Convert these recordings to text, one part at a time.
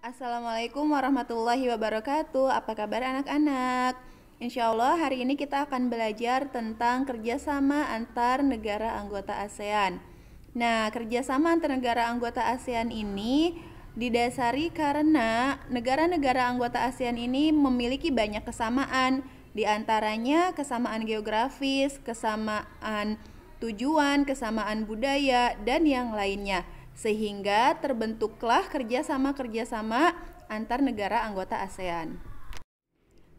Assalamualaikum warahmatullahi wabarakatuh. Apa kabar anak-anak? Insya Allah hari ini kita akan belajar tentang kerjasama antar negara anggota ASEAN. Nah, kerjasama antar negara anggota ASEAN ini didasari karena negara-negara anggota ASEAN ini memiliki banyak kesamaan. Di antaranya kesamaan geografis, kesamaan tujuan, kesamaan budaya, dan yang lainnya. Sehingga terbentuklah kerjasama-kerjasama antar negara anggota ASEAN.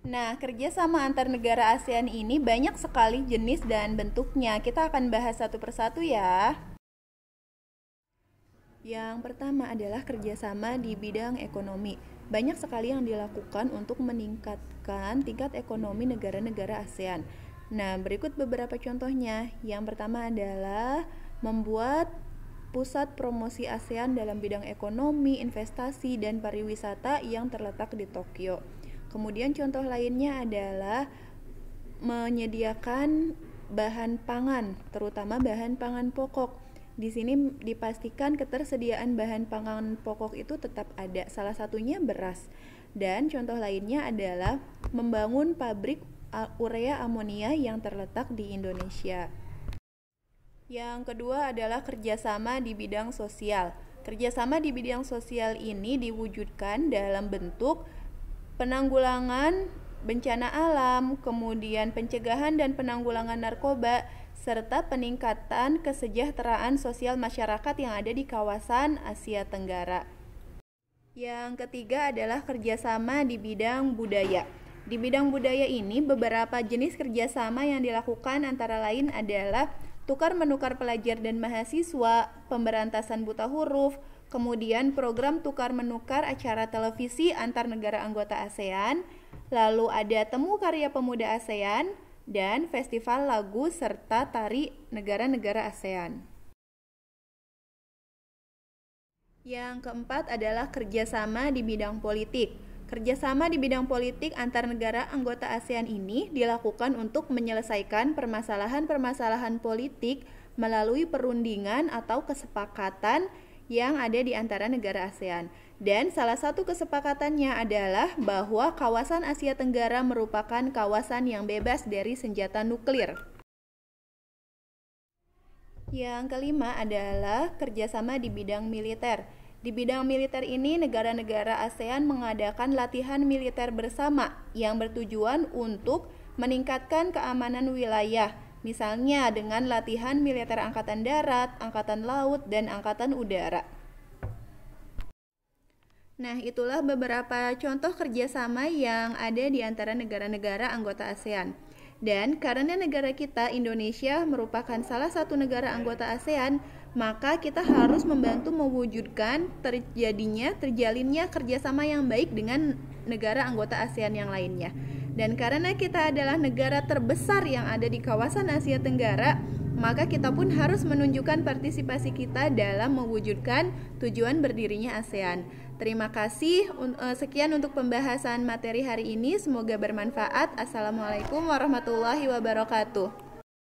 Nah, kerjasama antar negara ASEAN ini banyak sekali jenis dan bentuknya. Kita akan bahas satu persatu ya. Yang pertama adalah kerjasama di bidang ekonomi. Banyak sekali yang dilakukan untuk meningkatkan tingkat ekonomi negara-negara ASEAN. Nah, berikut beberapa contohnya. Yang pertama adalah membuat pusat promosi ASEAN dalam bidang ekonomi, investasi, dan pariwisata yang terletak di Tokyo. Kemudian contoh lainnya adalah menyediakan bahan pangan, terutama bahan pangan pokok. Di sini dipastikan ketersediaan bahan pangan pokok itu tetap ada, salah satunya beras. Dan contoh lainnya adalah membangun pabrik urea amonia yang terletak di Indonesia. Yang kedua adalah kerjasama di bidang sosial. Kerjasama di bidang sosial ini diwujudkan dalam bentuk penanggulangan bencana alam, kemudian pencegahan dan penanggulangan narkoba, serta peningkatan kesejahteraan sosial masyarakat yang ada di kawasan Asia Tenggara. Yang ketiga adalah kerjasama di bidang budaya. Di bidang budaya ini, beberapa jenis kerjasama yang dilakukan antara lain adalah tukar-menukar pelajar dan mahasiswa, pemberantasan buta huruf, kemudian program tukar-menukar acara televisi antar negara anggota ASEAN, lalu ada temu karya pemuda ASEAN, dan festival lagu serta tari negara-negara ASEAN. Yang keempat adalah kerjasama di bidang politik. Kerjasama di bidang politik antar negara anggota ASEAN ini dilakukan untuk menyelesaikan permasalahan-permasalahan politik melalui perundingan atau kesepakatan yang ada di antara negara ASEAN. Dan salah satu kesepakatannya adalah bahwa kawasan Asia Tenggara merupakan kawasan yang bebas dari senjata nuklir. Yang kelima adalah kerjasama di bidang militer. Di bidang militer ini, negara-negara ASEAN mengadakan latihan militer bersama yang bertujuan untuk meningkatkan keamanan wilayah, misalnya dengan latihan militer angkatan darat, angkatan laut, dan angkatan udara. Nah, itulah beberapa contoh kerjasama yang ada di antara negara-negara anggota ASEAN. Dan karena negara kita, Indonesia, merupakan salah satu negara anggota ASEAN, maka kita harus membantu mewujudkan terjalinnya kerjasama yang baik dengan negara anggota ASEAN yang lainnya. Dan karena kita adalah negara terbesar yang ada di kawasan Asia Tenggara, maka kita pun harus menunjukkan partisipasi kita dalam mewujudkan tujuan berdirinya ASEAN. Terima kasih. Sekian untuk pembahasan materi hari ini. Semoga bermanfaat. Assalamualaikum warahmatullahi wabarakatuh.